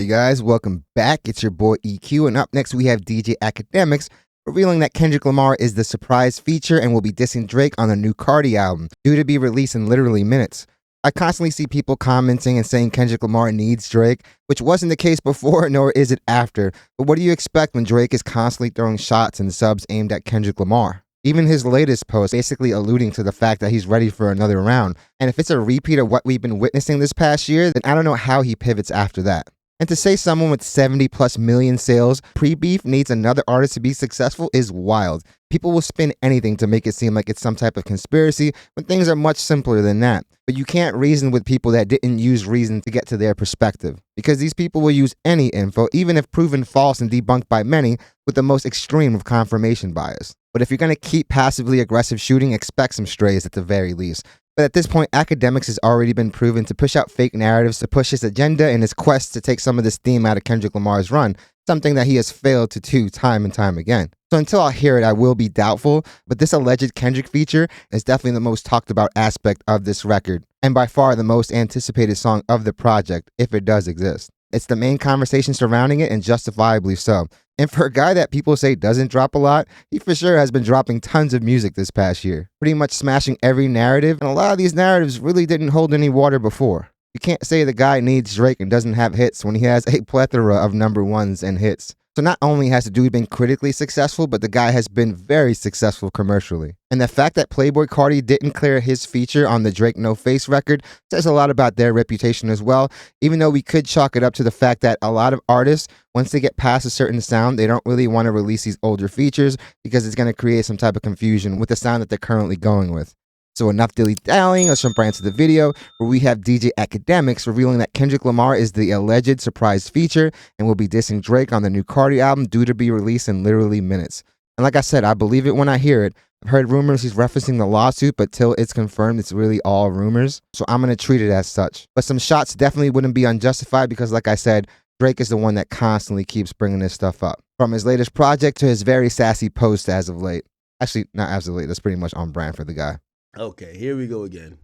Hey guys, welcome back. It's your boy EQ, and up next we have DJ Akademiks revealing that Kendrick Lamar is the surprise feature and will be dissing Drake on the new Carti album, due to be released in literally minutes. I constantly see people commenting and saying Kendrick Lamar needs Drake, which wasn't the case before, nor is it after. But what do you expect when Drake is constantly throwing shots and subs aimed at Kendrick Lamar? Even his latest post basically alluding to the fact that he's ready for another round. And if it's a repeat of what we've been witnessing this past year, then I don't know how he pivots after that. And to say someone with 70+ million sales pre-beef needs another artist to be successful is wild. People will spin anything to make it seem like it's some type of conspiracy when things are much simpler than that. But you can't reason with people that didn't use reason to get to their perspective, because these people will use any info, even if proven false and debunked by many, with the most extreme of confirmation bias. But if you're going to keep passively aggressive shooting, expect some strays at the very least. But at this point, Akademiks has already been proven to push out fake narratives to push his agenda in his quest to take some of this theme out of Kendrick Lamar's run, something that he has failed to do time and time again. So until I hear it, I will be doubtful, but this alleged Kendrick feature is definitely the most talked about aspect of this record, and by far the most anticipated song of the project, if it does exist. It's the main conversation surrounding it, and justifiably so. And for a guy that people say doesn't drop a lot, he for sure has been dropping tons of music this past year, pretty much smashing every narrative, and a lot of these narratives really didn't hold any water before. You can't say the guy needs Drake and doesn't have hits when he has a plethora of #1s and hits. So not only has the dude been critically successful, but the guy has been very successful commercially. And the fact that Playboi Carti didn't clear his feature on the Drake No Face record says a lot about their reputation as well, even though we could chalk it up to the fact that a lot of artists, once they get past a certain sound, they don't really want to release these older features because it's going to create some type of confusion with the sound that they're currently going with. So enough dilly-dallying, let's jump right into the video where we have DJ Akademiks revealing that Kendrick Lamar is the alleged surprise feature and will be dissing Drake on the new Carti album due to be released in literally minutes. And like I said, I believe it when I hear it. I've heard rumors he's referencing the lawsuit, but till it's confirmed, it's really all rumors. So I'm going to treat it as such. But some shots definitely wouldn't be unjustified because, like I said, Drake is the one that constantly keeps bringing this stuff up. From his latest project to his very sassy post as of late. Actually, not as of late. That's pretty much on brand for the guy. Okay, here we go again.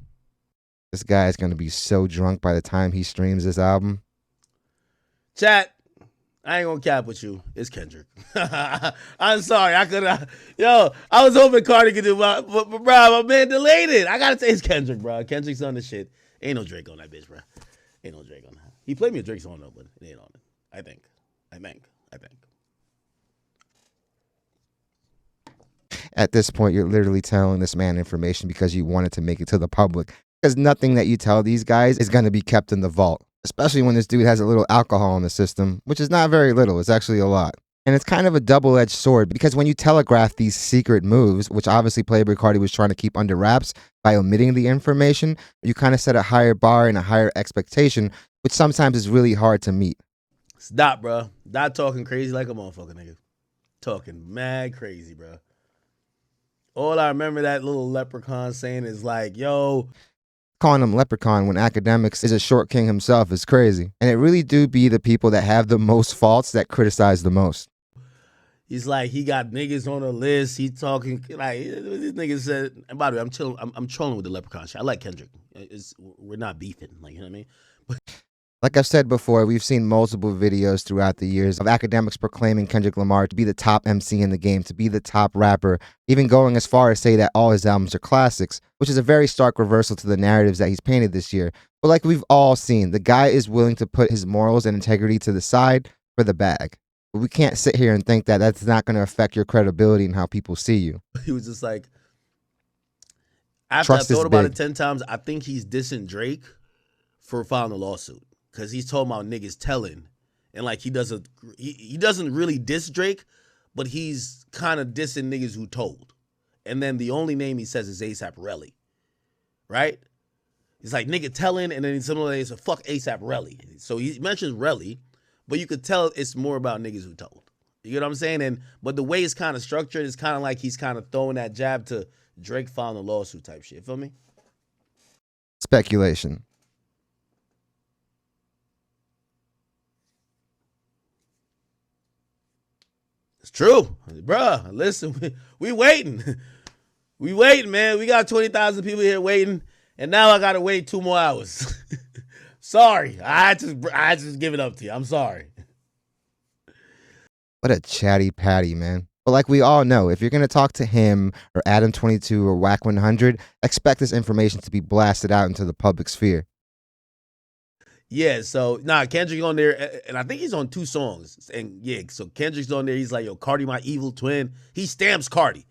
This guy is going to be so drunk by the time he streams this album. Chat, I ain't gonna cap with you. It's Kendrick. I'm sorry. I was hoping Carti could do, but bro, my man delayed it. I gotta say it's Kendrick, bro. Kendrick's on the shit. Ain't no Drake on that bitch, bro. Ain't no Drake on that. He played me a Drake song though, but it ain't on it. I think. At this point, you're literally telling this man information because you wanted to make it to the public. Because nothing that you tell these guys is going to be kept in the vault. Especially when this dude has a little alcohol in the system, which is not very little. It's actually a lot. And it's kind of a double-edged sword because when you telegraph these secret moves, which obviously Playboi Carti was trying to keep under wraps by omitting the information, you kind of set a higher bar and a higher expectation, which sometimes is really hard to meet. Stop, bro. Not talking crazy like a motherfucker, nigga. Talking mad crazy, bro. All I remember that little leprechaun saying is like, yo. Calling him leprechaun when Akademiks is a short king himself is crazy. And it really do be the people that have the most faults that criticize the most. He's like, he got niggas on the list. He talking like this nigga said. And by the way, I'm trolling with the leprechaun shit. I like Kendrick. We're not beefing, like, you know what I mean? But like I've said before, we've seen multiple videos throughout the years of Akademiks proclaiming Kendrick Lamar to be the top MC in the game, to be the top rapper, even going as far as say that all his albums are classics, which is a very stark reversal to the narratives that he's painted this year. But like we've all seen, the guy is willing to put his morals and integrity to the side for the bag. But we can't sit here and think that that's not going to affect your credibility and how people see you. He was just like, after I thought about it 10 times, I think he's dissing Drake for filing a lawsuit. Because he's talking about niggas telling. And like he doesn't really diss Drake, but he's kind of dissing niggas who told. And then the only name he says is A$AP Rocky. Right? He's like nigga telling, and then similarly it's a fuck A$AP Rocky. So he mentions Rocky, but you could tell it's more about niggas who told. You get what I'm saying? But the way it's kind of structured, it's kind of like he's kind of throwing that jab to Drake filing a lawsuit type shit. Feel me? Speculation. It's true. Bruh, listen, we waiting. We waiting, man. We got 20,000 people here waiting, and now I got to wait 2 more hours. Sorry. I just give it up to you. I'm sorry. What a chatty patty, man. But like we all know, if you're going to talk to him or Adam22 or Whack 100, expect this information to be blasted out into the public sphere. Yeah, so Kendrick on there, and I think he's on 2 songs. And yeah, so Kendrick's on there. He's like, yo, Carti, my evil twin. He stamps Carti.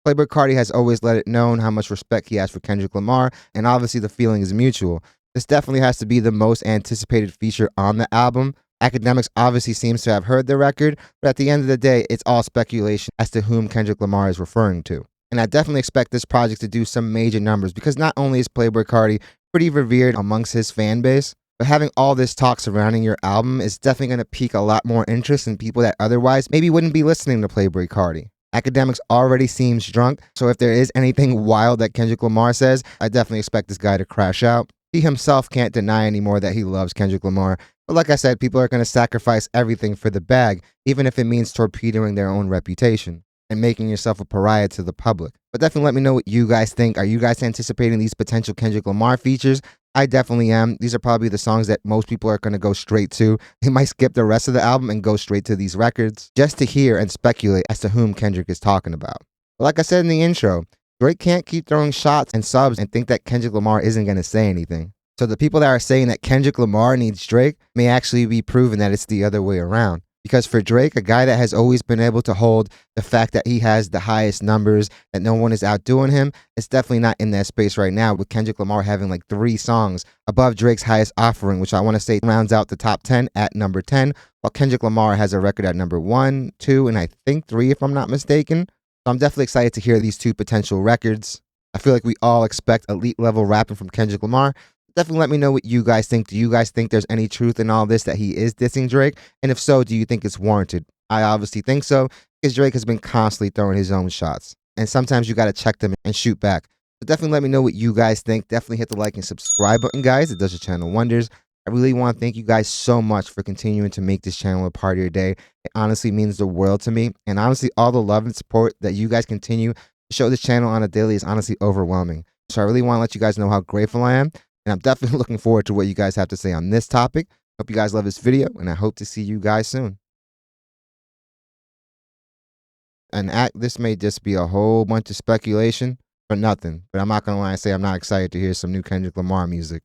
Playboi Carti has always let it known how much respect he has for Kendrick Lamar, and obviously the feeling is mutual. This definitely has to be the most anticipated feature on the album. Akademiks obviously seems to have heard the record, but at the end of the day, it's all speculation as to whom Kendrick Lamar is referring to. And I definitely expect this project to do some major numbers because not only is Playboi Carti pretty revered amongst his fan base, but having all this talk surrounding your album is definitely going to pique a lot more interest in people that otherwise maybe wouldn't be listening to Playboi Carti. Akademiks already seems drunk, so if there is anything wild that Kendrick Lamar says, I definitely expect this guy to crash out. He himself can't deny anymore that he loves Kendrick Lamar, but like I said, people are going to sacrifice everything for the bag, even if it means torpedoing their own reputation and making yourself a pariah to the public. But definitely let me know what you guys think. Are you guys anticipating these potential Kendrick Lamar features? I definitely am. These are probably the songs that most people are going to go straight to. They might skip the rest of the album and go straight to these records just to hear and speculate as to whom Kendrick is talking about. But like I said in the intro, Drake can't keep throwing shots and subs and think that Kendrick Lamar isn't going to say anything. So the people that are saying that Kendrick Lamar needs Drake may actually be proven that it's the other way around. Because for Drake, a guy that has always been able to hold the fact that he has the highest numbers, that no one is outdoing him, it's definitely not in that space right now, with Kendrick Lamar having like 3 songs above Drake's highest offering, which I want to say rounds out the top 10 at number 10, while Kendrick Lamar has a record at number 1, 2, and I think 3 if I'm not mistaken. So I'm definitely excited to hear these 2 potential records. I feel like we all expect elite level rapping from Kendrick Lamar. Definitely let me know what you guys think. Do you guys think there's any truth in all this that he is dissing Drake? And if so, do you think it's warranted? I obviously think so, because Drake has been constantly throwing his own shots. And sometimes you got to check them and shoot back. So definitely let me know what you guys think. Definitely hit the like and subscribe button, guys. It does your channel wonders. I really want to thank you guys so much for continuing to make this channel a part of your day. It honestly means the world to me. And honestly, all the love and support that you guys continue to show this channel on a daily is honestly overwhelming. So I really want to let you guys know how grateful I am. And I'm definitely looking forward to what you guys have to say on this topic. Hope you guys love this video, and I hope to see you guys soon. And this may just be a whole bunch of speculation for nothing, but I'm not going to lie and say I'm not excited to hear some new Kendrick Lamar music.